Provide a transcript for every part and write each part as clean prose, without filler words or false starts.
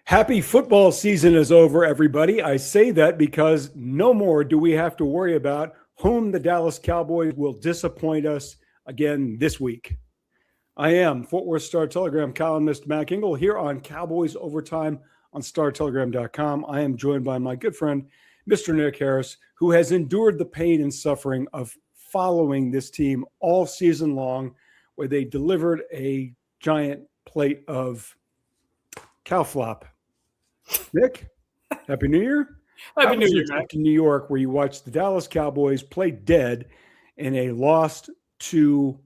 Happy football season is over, everybody. I say that because no more do we have to worry about whom the Dallas Cowboys will disappoint us again this week. I am Fort Worth Star-Telegram columnist Matt Engel here on Cowboys Overtime on StarTelegram.com. I am joined by my good friend, Mr. Nick Harris, who has endured the pain and suffering of following this team all season long, where they delivered a giant plate of cow flop. Nick, Happy New Year. Happy New Year, Matt. In New York, where you watched the Dallas Cowboys play dead in a loss to,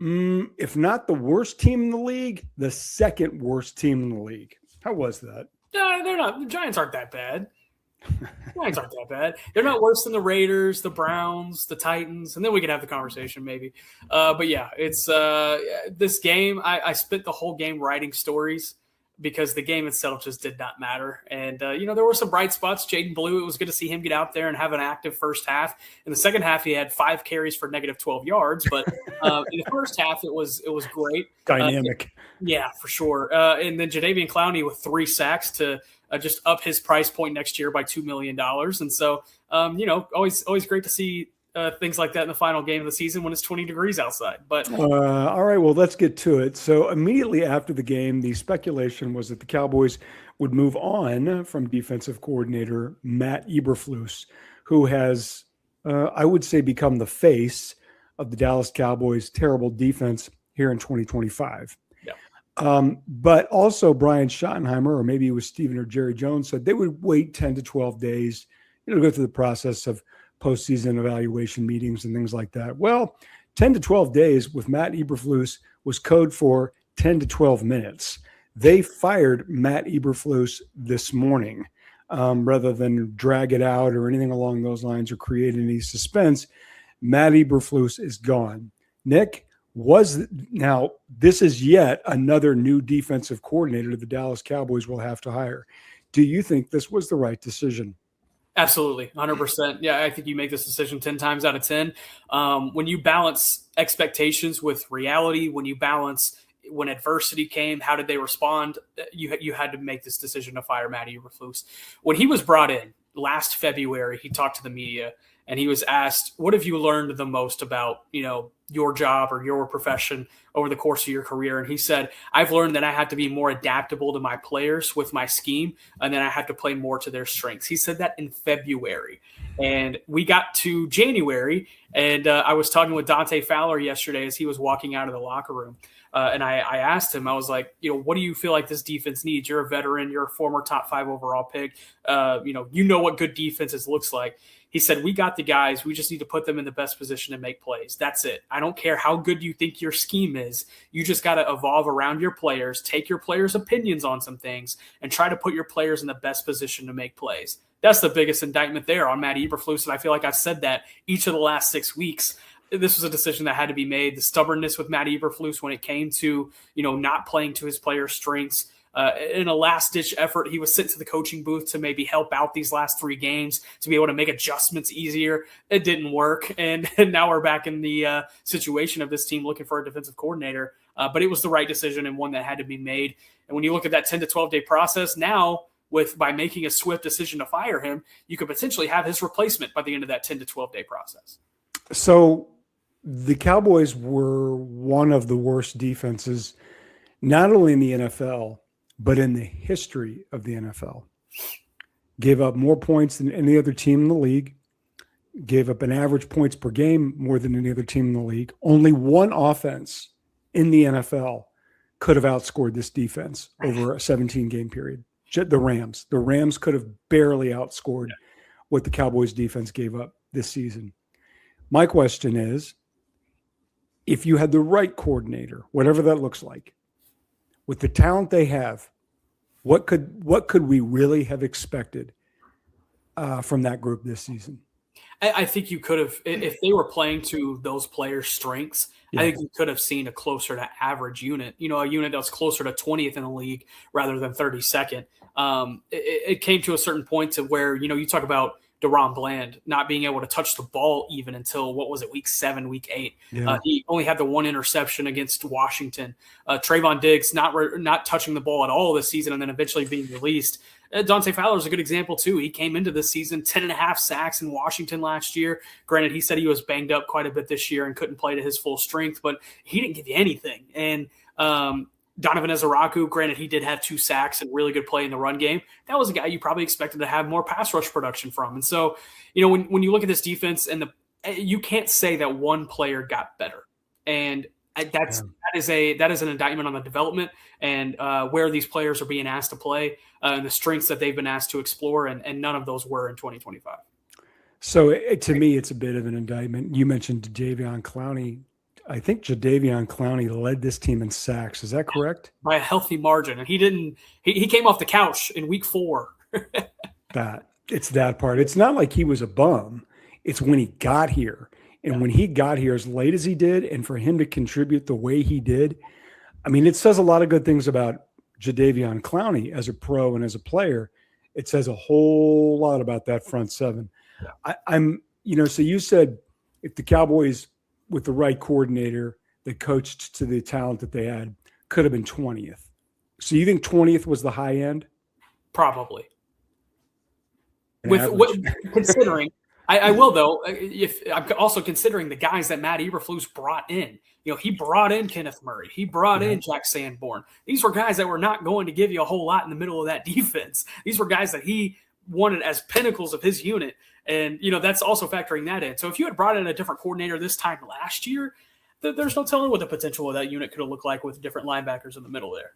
if not the worst team in the league, the second worst team in the league. How was that? No, they're not. The Giants aren't that bad. They're not worse than the Raiders, the Browns, the Titans, and then we can have the conversation maybe. But yeah, it's this game. I spent the whole game writing stories because the game itself just did not matter. And, there were some bright spots. Jaden Blue, it was good to see him get out there and have an active first half. In the second half, he had 5 carries for negative 12 yards. But in the first half, it was great. Dynamic. Yeah, for sure. And then Jadeveon Clowney with 3 sacks to just up his price point next year by $2 million. And so, always great to see things like that in the final game of the season when it's 20 degrees outside. But all right, well, let's get to it. So immediately after the game, the speculation was that the Cowboys would move on from defensive coordinator Matt Eberflus, who has, I would say, become the face of the Dallas Cowboys' terrible defense here in 2025. Yeah. But also Brian Schottenheimer, or maybe it was Steven or Jerry Jones, said they would wait 10 to 12 days, to go through the process of postseason evaluation meetings and things like that. Well, 10 to 12 days with Matt Eberflus was code for 10 to 12 minutes. They fired Matt Eberflus this morning rather than drag it out or anything along those lines or create any suspense. Matt Eberflus is gone. Nick, now this is yet another new defensive coordinator the Dallas Cowboys will have to hire. Do you think this was the right decision? Absolutely, 100%. Yeah, I think you make this decision 10 times out of 10. When you balance expectations with reality, when adversity came, how did they respond? You had to make this decision to fire Matt Eberflus. When he was brought in last February, he talked to the media and he was asked, "What have you learned the most about your job or your profession over the course of your career?" And he said, "I've learned that I have to be more adaptable to my players with my scheme, and then I have to play more to their strengths." He said that in February. And we got to January, and I was talking with Dante Fowler yesterday as he was walking out of the locker room. And I asked him, I was like, what do you feel like this defense needs? You're a veteran. You're a former top 5 overall pick. You know what good defenses looks like. He said, "We got the guys. We just need to put them in the best position to make plays. That's it. I don't care how good you think your scheme is. You just got to evolve around your players, take your players' opinions on some things, and try to put your players in the best position to make plays." That's the biggest indictment there on Matt Eberflus, and I feel like I've said that each of the last 6 weeks. This was a decision that had to be made. The stubbornness with Matt Eberflus when it came to not playing to his players' strengths. In a last-ditch effort, he was sent to the coaching booth to maybe help out these last 3 games to be able to make adjustments easier. It didn't work, and now we're back in the situation of this team looking for a defensive coordinator. But it was the right decision and one that had to be made. And when you look at that 10 to 12-day process now, by making a swift decision to fire him, you could potentially have his replacement by the end of that 10 to 12-day process. So the Cowboys were one of the worst defenses, not only in the NFL, but in the history of the NFL. Gave up more points than any other team in the league. Gave up an average points per game more than any other team in the league. Only one offense in the NFL could have outscored this defense over a 17-game period. The Rams. The Rams could have barely outscored what the Cowboys defense gave up this season. My question is, if you had the right coordinator, whatever that looks like, with the talent they have, what could we really have expected from that group this season? I think you could have, if they were playing to those players' strengths, I think you could have seen a closer to average unit, a unit that's closer to 20th in the league rather than 32nd. It came to a certain point to where, you talk about DeRon Bland not being able to touch the ball even until, what was it, week 7, week 8. Yeah. He only had the one interception against Washington. Trayvon Diggs not touching the ball at all this season and then eventually being released. Dante Fowler is a good example too. He came into this season 10.5 sacks in Washington last year. Granted, he said he was banged up quite a bit this year and couldn't play to his full strength, but he didn't give you anything. And Donovan Ezeraku, granted, he did have 2 sacks and really good play in the run game. That was a guy you probably expected to have more pass rush production from. And so, when you look at this defense, and you can't say that one player got better. And that is an indictment on the development and where these players are being asked to play and the strengths that they've been asked to explore, and none of those were in 2025. So to me, it's a bit of an indictment. You mentioned Jadeveon Clowney. I think Jadeveon Clowney led this team in sacks. Is that correct? By a healthy margin. And he came off the couch in week 4. It's that part. It's not like he was a bum. It's when he got here. And when he got here as late as he did, and for him to contribute the way he did, I mean, it says a lot of good things about Jadeveon Clowney as a pro and as a player. It says a whole lot about that front seven. Yeah. So you said if the Cowboys, with the right coordinator that coached to the talent that they had, could have been 20th. So you think 20th was the high end? Probably. Considering, I will though, if I'm also considering the guys that Matt Eberflus brought in. He brought in Kenneth Murray. He brought in Jack Sanborn. These were guys that were not going to give you a whole lot in the middle of that defense. These were guys that he wanted as pinnacles of his unit. And, that's also factoring that in. So if you had brought in a different coordinator this time last year, there's no telling what the potential of that unit could have looked like with different linebackers in the middle there.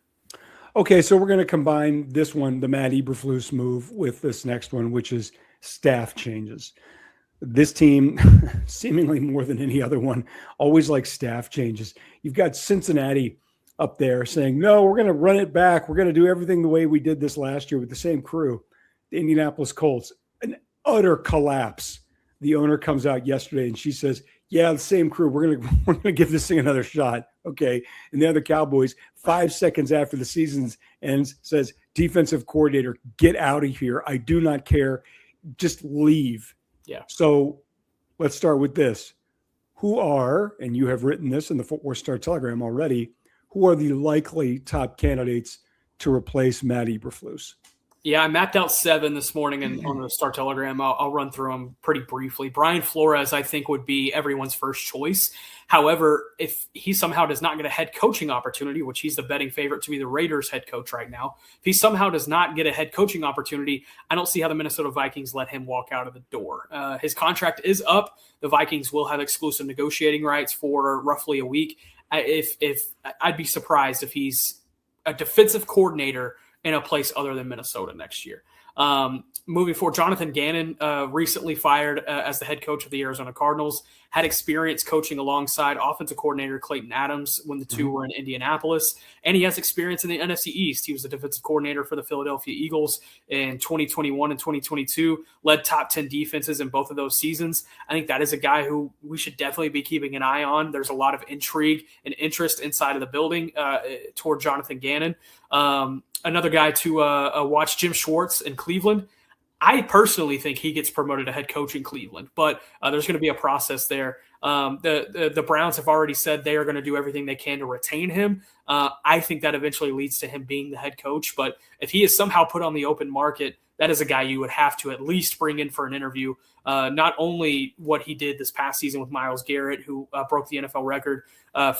Okay, so we're going to combine this one, the Matt Eberflus move, with this next one, which is staff changes. This team, seemingly more than any other one, always likes staff changes. You've got Cincinnati up there saying, no, we're going to run it back. We're going to do everything the way we did this last year with the same crew. The Indianapolis Colts, an utter collapse. The owner comes out yesterday and she says, yeah, the same crew. We're gonna give this thing another shot. Okay. And the other Cowboys, 5 seconds after the season ends, says, defensive coordinator, get out of here. I do not care. Just leave. Yeah. So let's start with this. Who are, and you have written this in the Fort Worth Star-Telegram already, who are the likely top candidates to replace Matt Eberflus? Yeah, I mapped out 7 this morning on the Star-Telegram. I'll run through them pretty briefly. Brian Flores, I think, would be everyone's first choice. However, if he somehow does not get a head coaching opportunity, which he's the betting favorite to be the Raiders head coach right now, if he somehow does not get a head coaching opportunity, I don't see how the Minnesota Vikings let him walk out of the door. His contract is up. The Vikings will have exclusive negotiating rights for roughly a week. If I'd be surprised if he's a defensive coordinator in a place other than Minnesota next year. Moving forward, Jonathan Gannon, recently fired as the head coach of the Arizona Cardinals, had experience coaching alongside offensive coordinator Clayton Adams when the two were in Indianapolis, and he has experience in the NFC East. He was the defensive coordinator for the Philadelphia Eagles in 2021 and 2022, led top 10 defenses in both of those seasons. I think that is a guy who we should definitely be keeping an eye on. There's a lot of intrigue and interest inside of the building toward Jonathan Gannon. Another guy to watch, Jim Schwartz in Cleveland. I personally think he gets promoted to head coach in Cleveland, but there's going to be a process there. The Browns have already said they are going to do everything they can to retain him. I think that eventually leads to him being the head coach, but if he is somehow put on the open market, that is a guy you would have to at least bring in for an interview. Not only what he did this past season with Myles Garrett, who broke the NFL record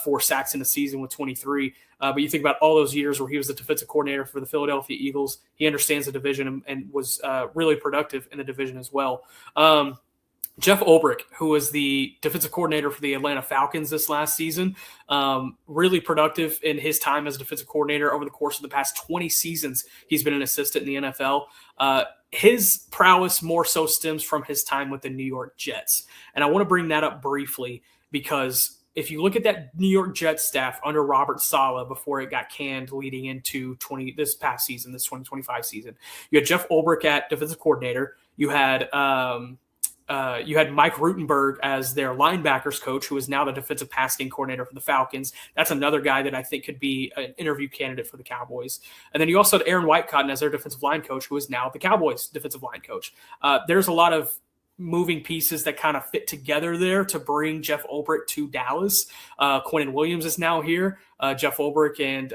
for sacks in a season with 23, but you think about all those years where he was the defensive coordinator for the Philadelphia Eagles. He understands the division and was really productive in the division as well. Jeff Ulbrich, who was the defensive coordinator for the Atlanta Falcons this last season, really productive in his time as a defensive coordinator over the course of the past 20 seasons. He's been an assistant in the NFL. His prowess more so stems from his time with the New York Jets. And I want to bring that up briefly because if you look at that New York Jets staff under Robert Saleh before it got canned leading into this past season, this 2025 season, you had Jeff Ulbrich at defensive coordinator. You had you had Mike Rutenberg as their linebackers coach, who is now the defensive pass game coordinator for the Falcons. That's another guy that I think could be an interview candidate for the Cowboys. And then you also had Aaron Whitecotton as their defensive line coach, who is now the Cowboys defensive line coach. There's a lot of moving pieces that kind of fit together there to bring Jeff Ulbrich to Dallas. Quinnen Williams is now here. Jeff Ulbrich and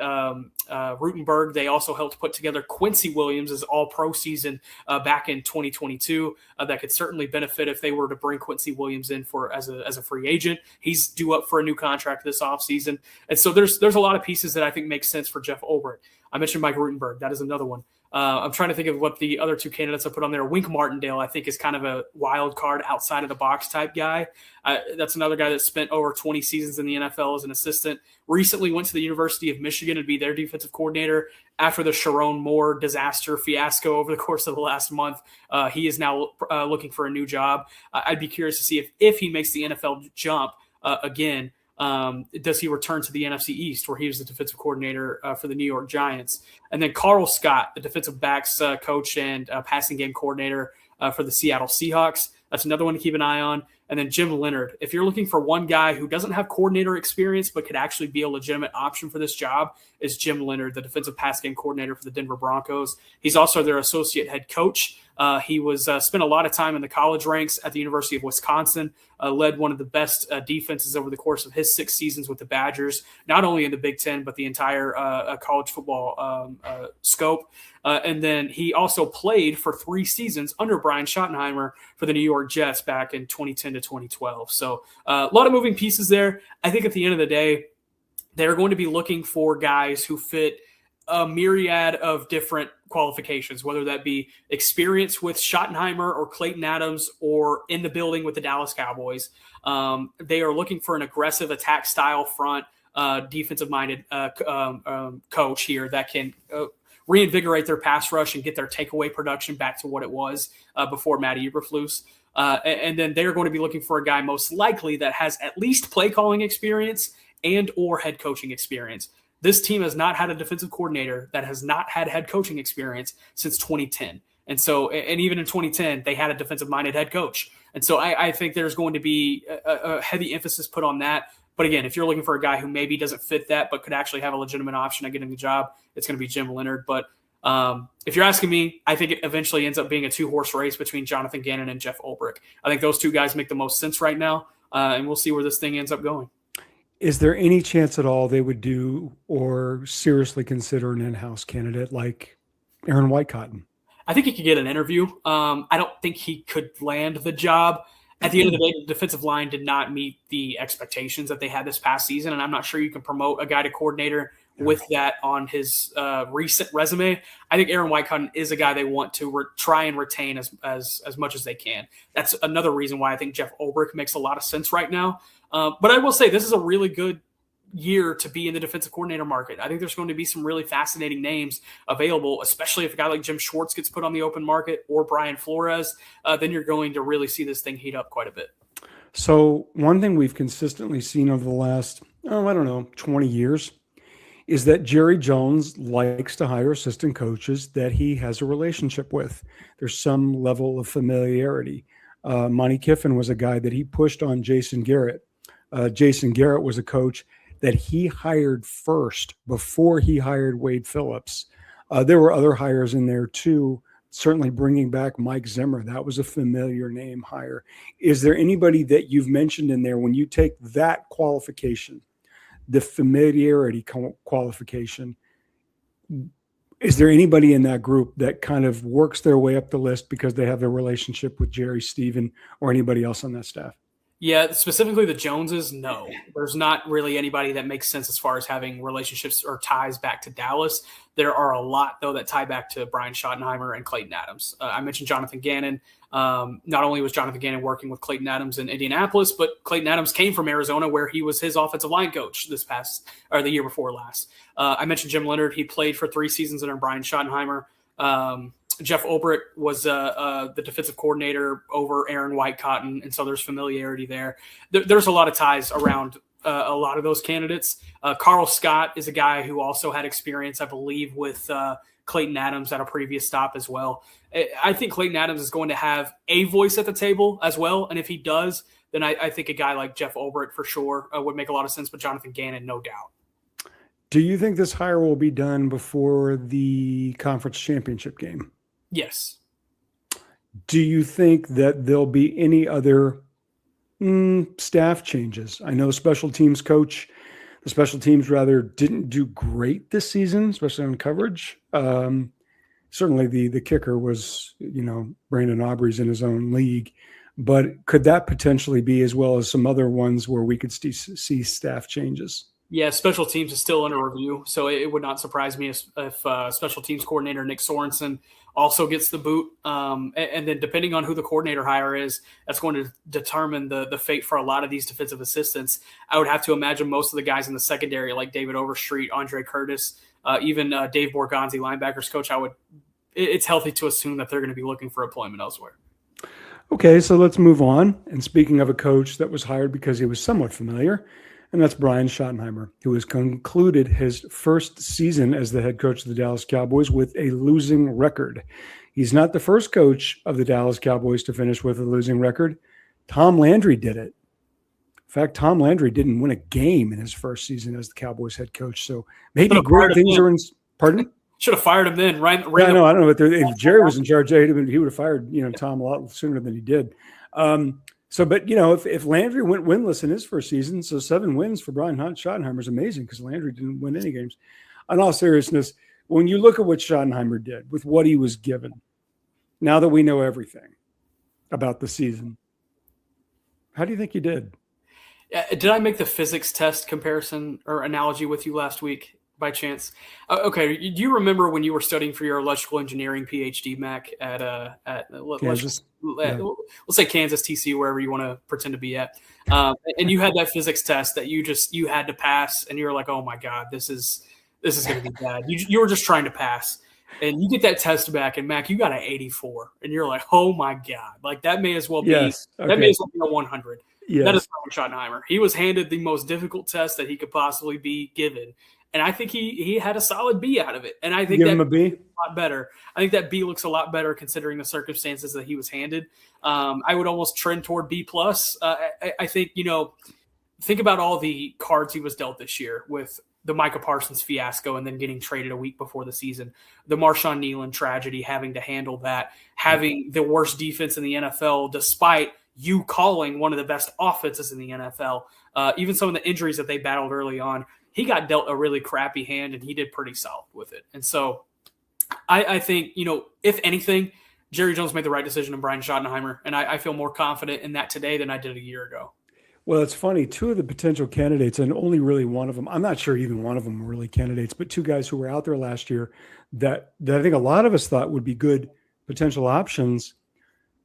Rutenberg, they also helped put together Quincy Williams' all-pro season back in 2022. That could certainly benefit if they were to bring Quincy Williams in as a free agent. He's due up for a new contract this offseason. And so there's a lot of pieces that I think make sense for Jeff Ulbrich. I mentioned Mike Rutenberg. That is another one. I'm trying to think of what the other two candidates I put on there. Wink Martindale, I think, is kind of a wild card outside of the box type guy. That's another guy that spent over 20 seasons in the NFL as an assistant. Recently went to the University of Michigan to be their defensive coordinator after the Sharon Moore disaster fiasco over the course of the last month. He is now looking for a new job. I'd be curious to see if he makes the NFL jump again. Does he return to the NFC East, where he was the defensive coordinator for the New York Giants? And then Carl Scott, the defensive backs coach and passing game coordinator for the Seattle Seahawks. That's another one to keep an eye on. And then Jim Leonard. If you're looking for one guy who doesn't have coordinator experience but could actually be a legitimate option for this job, is Jim Leonard, the defensive pass game coordinator for the Denver Broncos. He's also their associate head coach. He was spent a lot of time in the college ranks at the University of Wisconsin, led one of the best defenses over the course of his 6 seasons with the Badgers, not only in the Big Ten, but the entire college football scope. And then he also played for 3 seasons under Brian Schottenheimer for the New York Jets back in 2010 to 2012. So a lot of moving pieces there. I think at the end of the day, they're going to be looking for guys who fit a myriad of different qualifications, whether that be experience with Schottenheimer or Clayton Adams or in the building with the Dallas Cowboys. They are looking for an aggressive attack style front, defensive-minded coach here that can reinvigorate their pass rush and get their takeaway production back to what it was before Matt Eberflus. And then they're going to be looking for a guy most likely that has at least play calling experience and or head coaching experience. This team has not had a defensive coordinator that has not had head coaching experience since 2010. And so, and even in 2010, they had a defensive-minded head coach. And so I think there's going to be a heavy emphasis put on that. But again, if you're looking for a guy who maybe doesn't fit that but could actually have a legitimate option at getting the job, it's going to be Jim Leonard. But if you're asking me, I think it eventually ends up being a 2-horse race between Jonathan Gannon and Jeff Ulbrich. I think those two guys make the most sense right now, and we'll see where this thing ends up going. Is there any chance at all they would do or seriously consider an in-house candidate like Aaron Whitecotton? I think he could get an interview. I don't think he could land the job. At the end of the day, the defensive line did not meet the expectations that they had this past season, and I'm not sure you can promote a guy to coordinator with that on his recent resume. I think Aaron Whitecotton is a guy they want to try and retain as much as they can. That's another reason why I think Jeff Ulbrich makes a lot of sense right now. But I will say this is a really good year to be in the defensive coordinator market. I think there's going to be some really fascinating names available, especially if a guy like Jim Schwartz gets put on the open market or Brian Flores. Then you're going to really see this thing heat up quite a bit. So one thing we've consistently seen over the last, 20 years is that Jerry Jones likes to hire assistant coaches that he has a relationship with. There's some level of familiarity. Monty Kiffin was a guy that he pushed on Jason Garrett. Jason Garrett was a coach that he hired first before he hired Wade Phillips. There were other hires in there too, certainly bringing back Mike Zimmer. That was a familiar name hire. Is there anybody that you've mentioned in there when you take that qualification, the familiarity qualification, is there anybody in that group that kind of works their way up the list because they have a relationship with Jerry, Stephen, or anybody else on that staff? Yeah, specifically the Joneses, no. There's not really anybody that makes sense as far as having relationships or ties back to Dallas. There are a lot, though, that tie back to Brian Schottenheimer and Clayton Adams. I mentioned Jonathan Gannon. Not only was Jonathan Gannon working with Clayton Adams in Indianapolis, but Clayton Adams came from Arizona, where he was his offensive line coach the year before last. I mentioned Jim Leonard. He played for 3 seasons under Brian Schottenheimer. Jeff Ulbrich was the defensive coordinator over Aaron Whitecotton, and so there's familiarity there. There's a lot of ties around a lot of those candidates. Carl Scott is a guy who also had experience, I believe, with Clayton Adams at a previous stop as well. I think Clayton Adams is going to have a voice at the table as well. And if he does, then I think a guy like Jeff Ulbrich for sure would make a lot of sense, but Jonathan Gannon, no doubt. Do you think this hire will be done before the conference championship game? Yes. Do you think that there'll be any other staff changes? I know the special teams didn't do great this season, especially on coverage. Certainly the kicker was, Brandon Aubrey's in his own league, but could that potentially be, as well as some other ones where we could see staff changes? Yeah, special teams is still under review, so it would not surprise me if special teams coordinator Nick Sorensen also gets the boot. And then depending on who the coordinator hire is, that's going to determine the fate for a lot of these defensive assistants. I would have to imagine most of the guys in the secondary, like David Overstreet, Andre Curtis, even Dave Borgonzi, linebackers coach, it's healthy to assume that they're going to be looking for employment elsewhere. Okay, so let's move on. And speaking of a coach that was hired because he was somewhat familiar, and that's Brian Schottenheimer, who has concluded his first season as the head coach of the Dallas Cowboys with a losing record. He's not the first coach of the Dallas Cowboys to finish with a losing record. Tom Landry did it. In fact, Tom Landry didn't win a game in his first season as the Cowboys head coach. So maybe great things are in – pardon? Should have fired him then. I don't know. But if Jerry was in charge, he would have fired Tom a lot sooner than he did. If Landry went winless in his first season, so 7 wins for Brian Schottenheimer is amazing because Landry didn't win any games. In all seriousness, when you look at what Schottenheimer did with what he was given, now that we know everything about the season, how do you think he did? Did I make the physics test comparison or analogy with you last week by chance? Okay. Do you remember when you were studying for your electrical engineering PhD, Mac, at Kansas? We'll say Kansas, TC, wherever you want to pretend to be at. And you had that physics test that you had to pass, and you were like, oh my God, this is going to be bad. You were just trying to pass. And you get that test back, and Mac, you got an 84, and you're like, "Oh my God!" Like that may as well be that may as well be a 100. Yes. That is Brian Schottenheimer. He was handed the most difficult test that he could possibly be given, and I think he had a solid B out of it. And I think give him a B. A lot better. I think that B looks a lot better considering the circumstances that he was handed. I would almost trend toward B plus. I think think about all the cards he was dealt this year with the Micah Parsons fiasco and then getting traded a week before the season, the Marshawn Nealon tragedy, having to handle that, having the worst defense in the NFL, despite you calling one of the best offenses in the NFL, even some of the injuries that they battled early on, he got dealt a really crappy hand and he did pretty solid with it. And so I think, if anything, Jerry Jones made the right decision in Brian Schottenheimer. And I feel more confident in that today than I did a year ago. Well, it's funny. 2 of the potential candidates, and only really one of them, I'm not sure even one of them were really candidates, but 2 guys who were out there last year that I think a lot of us thought would be good potential options,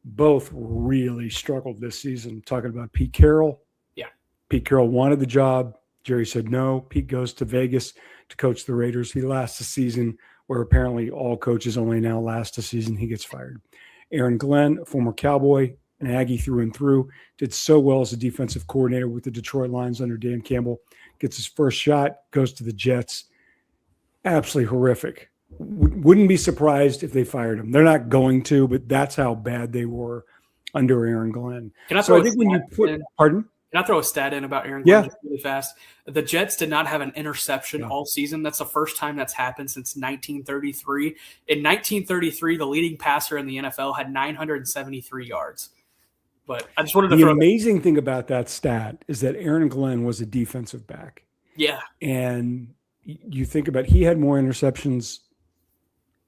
both really struggled this season. Talking about Pete Carroll. Yeah. Pete Carroll wanted the job. Jerry said no. Pete goes to Vegas to coach the Raiders. He lasts a season where apparently all coaches only now last a season. He gets fired. Aaron Glenn, a former Cowboy, an Aggie through and through, did so well as a defensive coordinator with the Detroit Lions under Dan Campbell, gets his first shot, goes to the Jets. Absolutely horrific. Wouldn't be surprised if they fired him. They're not going to, but that's how bad they were under Aaron Glenn. Pardon? Can I throw a stat in about Aaron Glenn just really fast? The Jets did not have an interception all season. That's the first time that's happened since 1933. In 1933, the leading passer in the NFL had 973 yards. But I just wanted to The amazing thing about that stat is that Aaron Glenn was a defensive back. Yeah. And you think about he had more interceptions,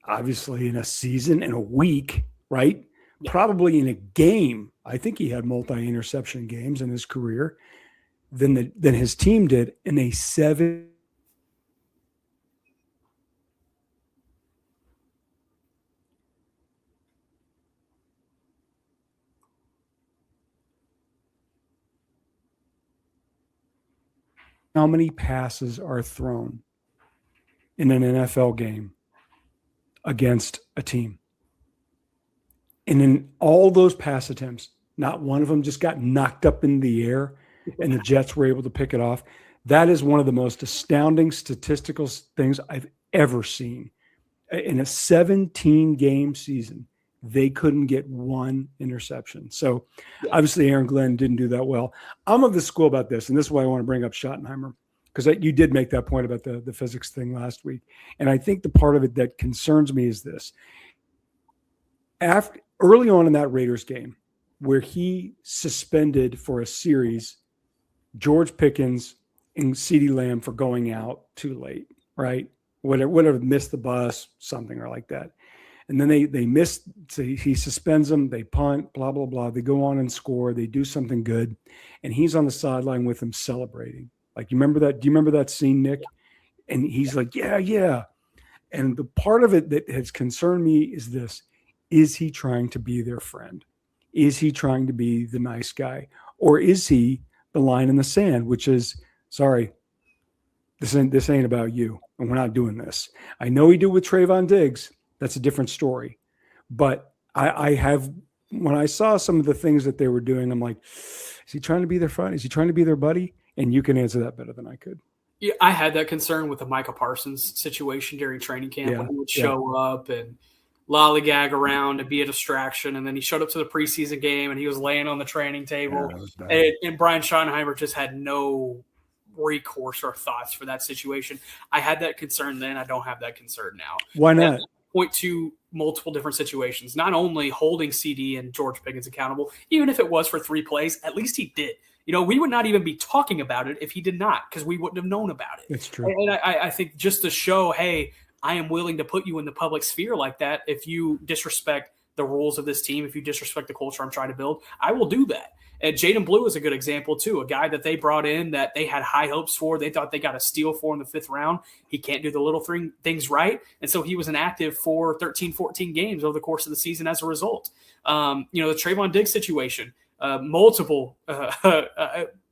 obviously, in a season, in a week, right? Yeah. Probably in a game. I think he had multi-interception games in his career than his team did in a 7. How many passes are thrown in an NFL game against a team? And in all those pass attempts, not one of them just got knocked up in the air and the Jets were able to pick it off. That is one of the most astounding statistical things I've ever seen. In a 17-game season, they couldn't get one interception. So obviously Aaron Glenn didn't do that well. I'm of the school about this, and this is why I want to bring up Schottenheimer, because you did make that point about the physics thing last week. And I think the part of it that concerns me is this. Early on in that Raiders game, where he suspended for a series George Pickens and CeeDee Lamb for going out too late, right? Whatever, missed the bus, something or like that. And then they missed, so he suspends them, they punt, blah, blah, blah. They go on and score, they do something good. And he's on the sideline with them celebrating. Like, you remember that? Do you remember that scene, Nick? And he's like, yeah. And the part of it that has concerned me is this. Is he trying to be their friend? Is he trying to be the nice guy? Or is he the line in the sand, which is, sorry, this ain't about you, and we're not doing this. I know he did with Trayvon Diggs. That's a different story. But when I saw some of the things that they were doing, I'm like, is he trying to be their friend? Is he trying to be their buddy? And you can answer that better than I could. Yeah, I had that concern with the Micah Parsons situation during training camp when he would show up and lollygag around and be a distraction. And then he showed up to the preseason game and he was laying on the training table. And Brian Schottenheimer just had no recourse or thoughts for that situation. I had that concern then. I don't have that concern now. Why not? Point to multiple different situations, not only holding CD and George Pickens accountable, even if it was for 3 plays, at least he did. We would not even be talking about it if he did not, because we wouldn't have known about it. It's true. And I think just to show, hey, I am willing to put you in the public sphere like that. If you disrespect the rules of this team, if you disrespect the culture I'm trying to build, I will do that. And Jaden Blue is a good example too, a guy that they brought in that they had high hopes for. They thought they got a steal for in the 5th round. He can't do the little things right. And so he was inactive for 13, 14 games over the course of the season as a result. The Trayvon Diggs situation, multiple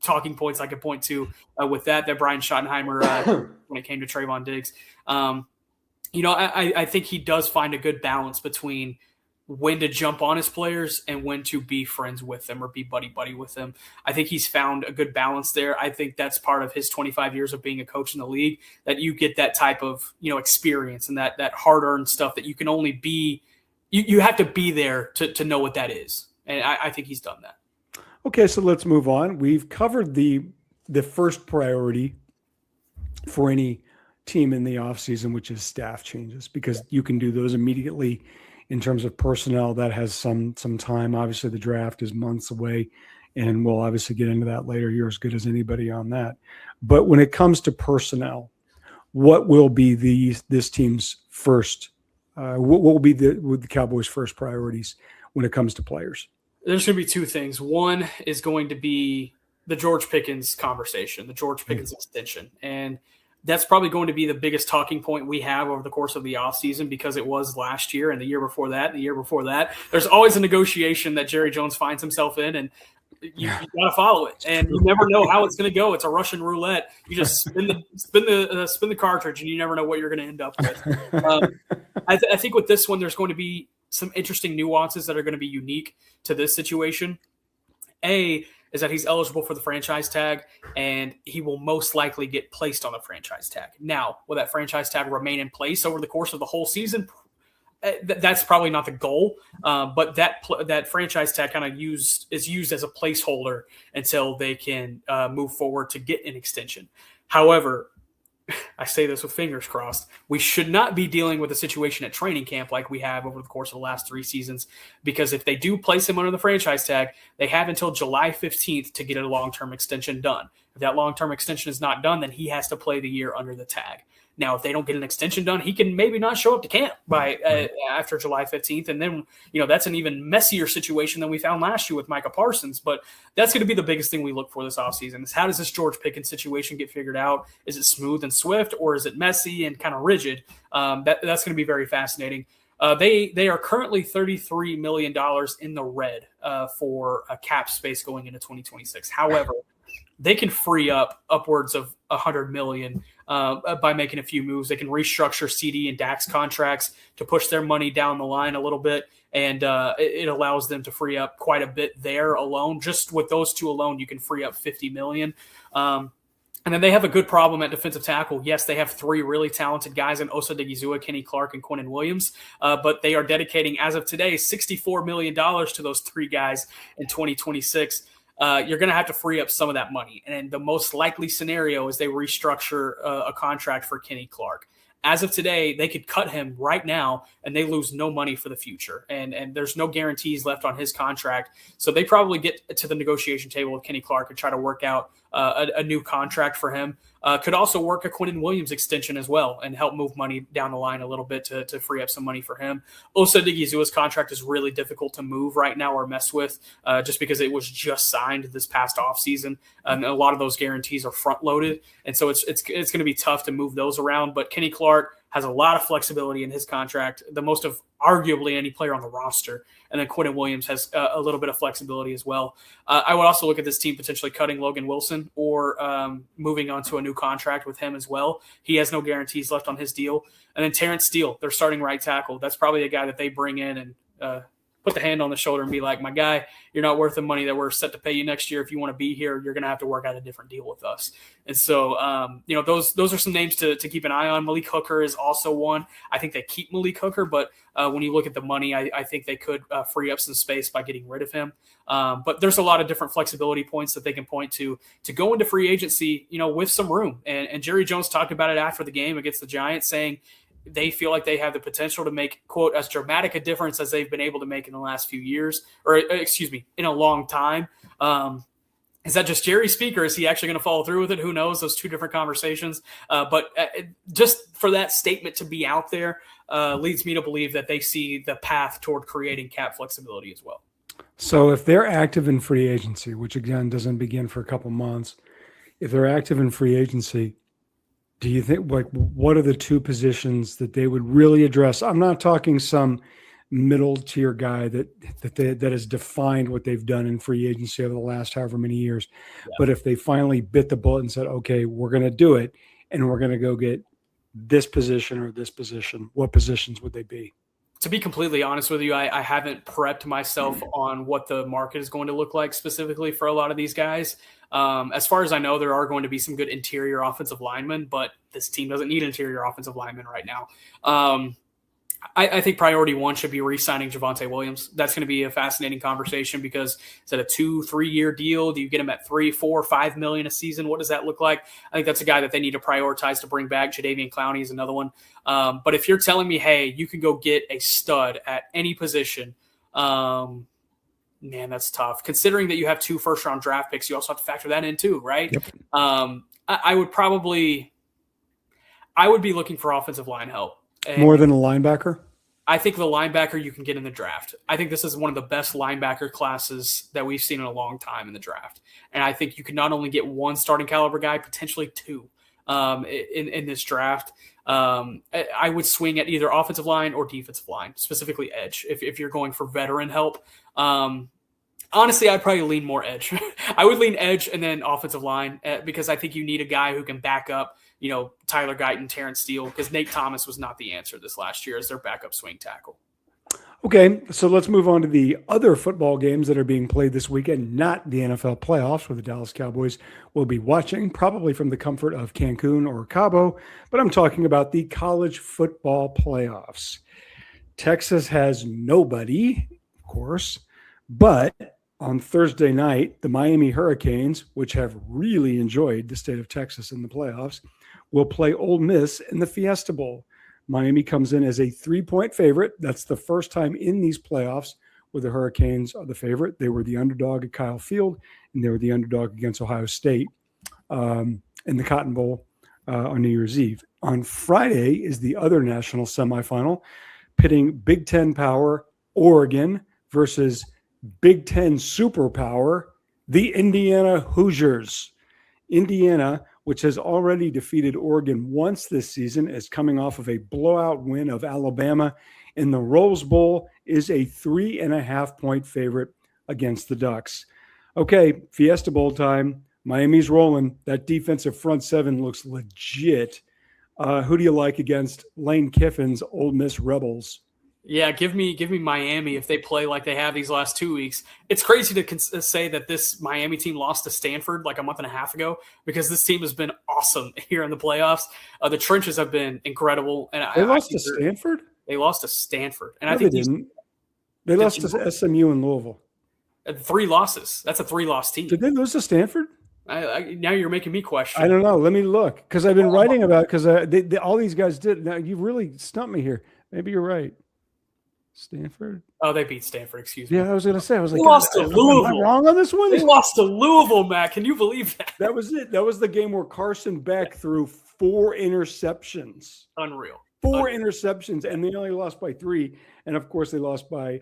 talking points I could point to with that Brian Schottenheimer when it came to Trayvon Diggs. I think he does find a good balance between when to jump on his players and when to be friends with them or be buddy with them. I think he's found a good balance there. I think that's part of his 25 years of being a coach in the league, that you get that type of, experience and that hard-earned stuff that you can only be – you have to be there to know what that is. And I think he's done that. Okay, so let's move on. We've covered the first priority for any team in the offseason, which is staff changes, because you can do those immediately. In terms of personnel, that has some time. Obviously, the draft is months away, and we'll obviously get into that later. You're as good as anybody on that. But when it comes to personnel, what will be this team's first? What will be the Cowboys' first priorities when it comes to players? There's going to be 2 things. One is going to be the George Pickens conversation, the George Pickens extension, and that's probably going to be the biggest talking point we have over the course of the offseason, because it was last year and the year before that and the year before that. There's always a negotiation that Jerry Jones finds himself in, and you got to follow it. And you never know how it's going to go. It's a Russian roulette. You just spin the cartridge, and you never know what you're going to end up with. I think with this one, there's going to be some interesting nuances that are going to be unique to this situation. Is that he's eligible for the franchise tag, and he will most likely get placed on the franchise tag. Now, will that franchise tag remain in place over the course of the whole season? That's probably not the goal, but that franchise tag kind of is used as a placeholder until they can move forward to get an extension. However, I say this with fingers crossed, we should not be dealing with a situation at training camp like we have over the course of the last 3 seasons, because if they do place him under the franchise tag, they have until July 15th to get a long-term extension done. If that long-term extension is not done, then he has to play the year under the tag. Now, if they don't get an extension done, he can maybe not show up to camp by after July 15th. And then, that's an even messier situation than we found last year with Micah Parsons. But that's going to be the biggest thing we look for this offseason is how does this George Pickens situation get figured out? Is it smooth and swift, or is it messy and kind of rigid? That's going to be very fascinating. They are currently $33 million in the red for a cap space going into 2026. However, they can free up upwards of $100 million by making a few moves. They can restructure CD and Dak's contracts to push their money down the line a little bit, and it allows them to free up quite a bit there alone. Just with those 2 alone, you can free up $50 million. And then they have a good problem at defensive tackle. Yes, they have 3 really talented guys in Osa Digizua, Kenny Clark, and Quinnen Williams, but they are dedicating, as of today, $64 million to those 3 guys in 2026. You're going to have to free up some of that money. And the most likely scenario is they restructure a contract for Kenny Clark. As of today, they could cut him right now and they lose no money for the future. And there's no guarantees left on his contract. So they probably get to the negotiation table with Kenny Clark and try to work out a new contract for him. Could also work a Quinnen Williams extension as well and help move money down the line a little bit to free up some money for him. Osa Digizua's contract is really difficult to move right now or mess with just because it was just signed this past offseason. And a lot of those guarantees are front loaded. And so it's going to be tough to move those around. But Kenny Clark has a lot of flexibility in his contract, the most of arguably any player on the roster. And then Quinnen Williams has a little bit of flexibility as well. I would also look at this team potentially cutting Logan Wilson or moving on to a new contract with him as well. He has no guarantees left on his deal. And then Terrence Steele, their starting right tackle. That's probably a guy that they bring in and put the hand on the shoulder and be like, my guy, you're not worth the money that we're set to pay you next year. If you want to be here, you're going to have to work out a different deal with us. And so, those are some names to keep an eye on. Malik Hooker is also one. I think they keep Malik Hooker, but when you look at the money, I think they could free up some space by getting rid of him. But there's a lot of different flexibility points that they can point to go into free agency, with some room. And Jerry Jones talked about it after the game against the Giants, saying they feel like they have the potential to make, quote, as dramatic a difference as they've been able to make in the last few years, in a long time. Is that just Jerry speak, or is he actually going to follow through with it? Who knows? Those 2 different conversations. But just for that statement to be out there leads me to believe that they see the path toward creating cap flexibility as well. So if they're active in free agency, which again doesn't begin for a couple months, if they're active in free agency, do you think, what are the 2 positions that they would really address? I'm not talking some middle tier guy that has defined what they've done in free agency over the last however many years. Yeah. But if they finally bit the bullet and said, okay, we're going to do it and we're going to go get this position or this position, what positions would they be? To be completely honest with you, I haven't prepped myself on what the market is going to look like specifically for a lot of these guys. As far as I know, there are going to be some good interior offensive linemen, but this team doesn't need interior offensive linemen right now. I think priority 1 should be re-signing Javonte Williams. That's going to be a fascinating conversation because is it a 2-3 year deal? Do you get him at $3, $4, $5 million a season? What does that look like? I think that's a guy that they need to prioritize to bring back. Jadeveon Clowney is another one. But if you're telling me, hey, you can go get a stud at any position, man, that's tough. Considering that you have 2 first-round draft picks, you also have to factor that in too, right? Yep. I would be looking for offensive line help. And more than a linebacker? I think the linebacker you can get in the draft. I think this is one of the best linebacker classes that we've seen in a long time in the draft. And I think you can not only get 1 starting caliber guy, potentially 2 in this draft. I would swing at either offensive line or defensive line, specifically edge, if you're going for veteran help. Honestly, I'd probably lean more edge. I would lean edge and then offensive line because I think you need a guy who can back up, Tyler Guyton, Terrence Steele, because Nate Thomas was not the answer this last year as their backup swing tackle. Okay, so let's move on to the other football games that are being played this weekend, not the NFL playoffs, where the Dallas Cowboys will be watching, probably from the comfort of Cancun or Cabo, but I'm talking about the college football playoffs. Texas has nobody, of course, but on Thursday night, the Miami Hurricanes, which have really enjoyed the state of Texas in the playoffs, will play Ole Miss in the Fiesta Bowl. Miami comes in as a 3-point favorite. That's the first time in these playoffs where the Hurricanes are the favorite. They were the underdog at Kyle Field, and they were the underdog against Ohio State in the Cotton Bowl on New Year's Eve. On Friday is the other national semifinal, pitting Big Ten power Oregon versus Big Ten superpower, the Indiana Hoosiers. Indiana, which has already defeated Oregon once this season, is coming off of a blowout win of Alabama in the Rose Bowl, is a 3.5-point favorite against the Ducks. Okay, Fiesta Bowl time. Miami's rolling. That defensive front 7 looks legit. Who do you like against Lane Kiffin's Ole Miss Rebels? Yeah, give me Miami if they play like they have these last 2 weeks. It's crazy to say that this Miami team lost to Stanford like a month and a half ago, because this team has been awesome here in the playoffs. The trenches have been incredible, and They I lost think to Stanford? they lost to Stanford, and No, I they think didn't. They lost to SMU and Louisville. 3 losses. That's a 3-loss team. Did they lose to Stanford? Now you're making me question. I don't know. Let me look, because I've been writing about, because all these guys did. Now you really stumped me here. Maybe you're right. Stanford. Oh, they beat Stanford. Excuse me. Yeah, I was going to say. I was like, They lost to am I Louisville. wrong on this one? They lost to Louisville, Matt. Can you believe that? That was it. That was the game where Carson Beck threw 4 interceptions. Unreal. 4 interceptions, and they only lost by 3. And of course, they lost by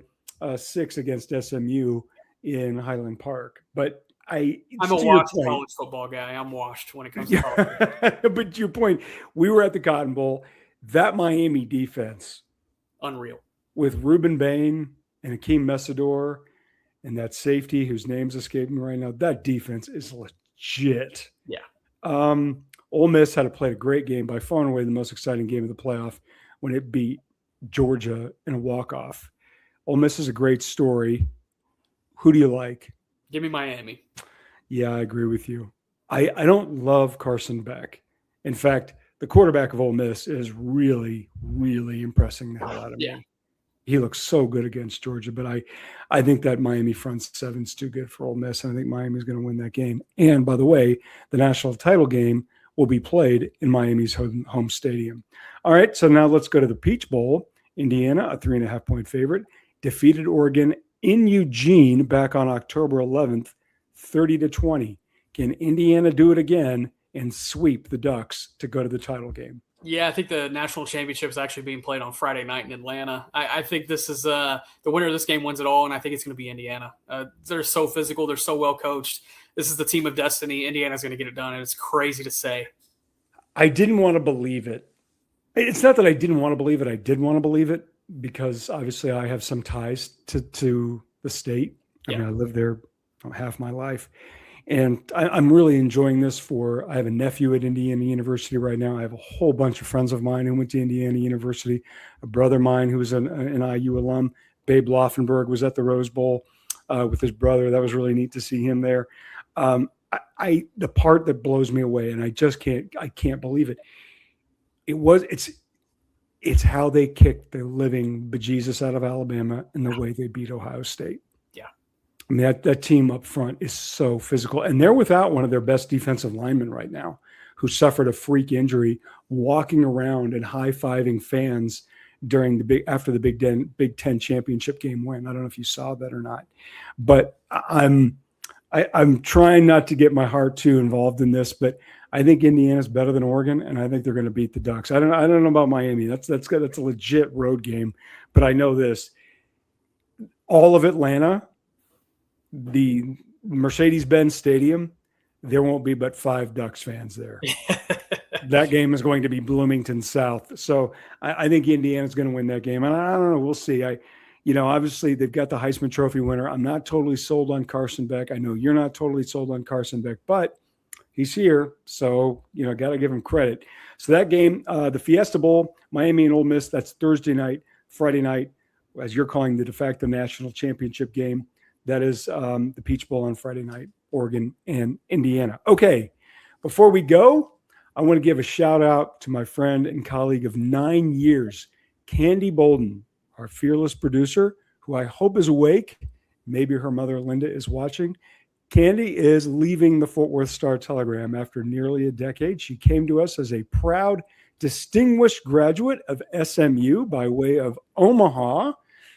6 against SMU in Highland Park. But I'm a washed college football guy. I'm washed when it comes to college. But to your point, we were at the Cotton Bowl. That Miami defense, unreal, with Ruben Bain and Akeem Messidor and that safety whose name's escaping me right now, that defense is legit. Yeah. Ole Miss had played a great game, by far and away the most exciting game of the playoff, when it beat Georgia in a walk-off. Ole Miss is a great story. Who do you like? Give me Miami. Yeah, I agree with you. I don't love Carson Beck. In fact, the quarterback of Ole Miss is really, really impressing the hell out of me. He looks so good against Georgia, but I think that Miami front seven's too good for Ole Miss, and I think Miami's going to win that game. And by the way, the national title game will be played in Miami's home stadium. All right, so now let's go to the Peach Bowl. Indiana, a 3.5-point favorite, defeated Oregon in Eugene back on October 11th, 30-20. Can Indiana do it again and sweep the Ducks to go to the title game? Yeah, I think the national championship is actually being played on Friday night in Atlanta. I think this is the winner of this game wins it all, and I think it's going to be Indiana. They're so physical. They're so well coached. This is the team of destiny. Indiana's going to get it done, and it's crazy to say. I didn't want to believe it. It's not that I didn't want to believe it. I did want to believe it because obviously I have some ties to the state. I mean, I lived there half my life. And I'm really enjoying this I have a nephew at Indiana University right now. I have a whole bunch of friends of mine who went to Indiana University. A brother of mine who was an IU alum, Babe Laufenberg, was at the Rose Bowl with his brother. That was really neat to see him there. The part that blows me away, and I can't believe it. It's how they kicked the living bejesus out of Alabama and the way they beat Ohio State. I mean, that team up front is so physical, and they're without one of their best defensive linemen right now, who suffered a freak injury walking around and high-fiving fans after the Big Ten championship game win. I don't know if you saw that or not, but I'm trying not to get my heart too involved in this, but I think Indiana's better than Oregon, and I think they're going to beat the Ducks. I don't know about Miami. That's a legit road game, but I know this: all of Atlanta, the Mercedes-Benz Stadium, there won't be but 5 Ducks fans there. That game is going to be Bloomington South. So I think Indiana's going to win that game. And I don't know. We'll see. Obviously they've got the Heisman Trophy winner. I'm not totally sold on Carson Beck. I know you're not totally sold on Carson Beck, but he's here. So, got to give him credit. So that game, the Fiesta Bowl, Miami and Ole Miss, that's Thursday night, Friday night, as you're calling the de facto national championship game. That is the Peach Bowl on Friday night, Oregon and Indiana. Okay, before we go, I want to give a shout out to my friend and colleague of 9 years, Candy Bolden, our fearless producer, who I hope is awake. Maybe her mother, Linda, is watching. Candy is leaving the Fort Worth Star-Telegram after nearly a decade. She came to us as a proud, distinguished graduate of SMU by way of Omaha.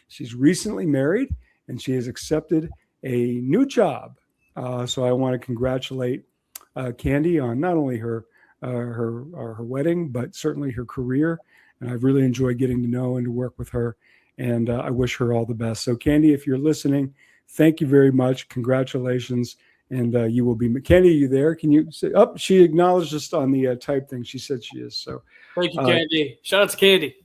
She's recently married, and she has accepted a new job. So I want to congratulate Candy on not only her wedding, but certainly her career. And I've really enjoyed getting to know and to work with her. And I wish her all the best. So Candy, if you're listening, thank you very much. Congratulations. And you will be. Candy, are you there? Can you say? Oh, she acknowledged us on the type thing. She said she is. So thank you, Candy. Shout out to Candy.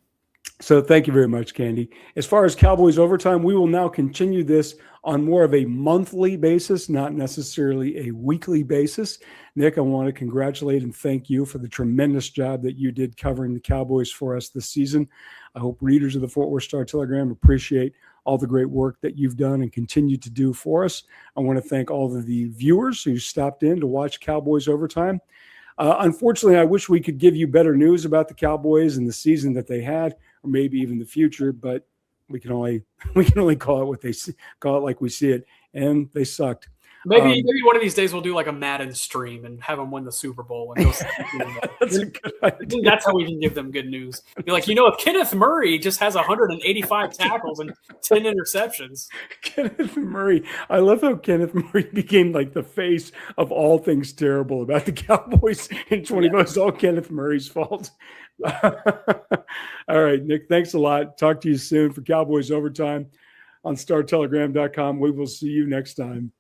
So thank you very much, Candy. As far as Cowboys Overtime, we will now continue this on more of a monthly basis, not necessarily a weekly basis. Nick, I want to congratulate and thank you for the tremendous job that you did covering the Cowboys for us this season. I hope readers of the Fort Worth Star-Telegram appreciate all the great work that you've done and continue to do for us. I want to thank all of the viewers who stopped in to watch Cowboys Overtime. Unfortunately, I wish we could give you better news about the Cowboys and the season that they had, or maybe even the future, but we can only call it what they call it like we see it, and they sucked. Maybe one of these days we'll do like a Madden stream and have them win the Super Bowl. And That's a good idea. That's how we can give them good news. Be like, if Kenneth Murray just has 185 tackles and 10 interceptions. Kenneth Murray. I love how Kenneth Murray became like the face of all things terrible about the Cowboys in 20 months. It's all Kenneth Murray's fault. All right, Nick, thanks a lot. Talk to you soon for Cowboys Overtime on StarTelegram.com. We will see you next time.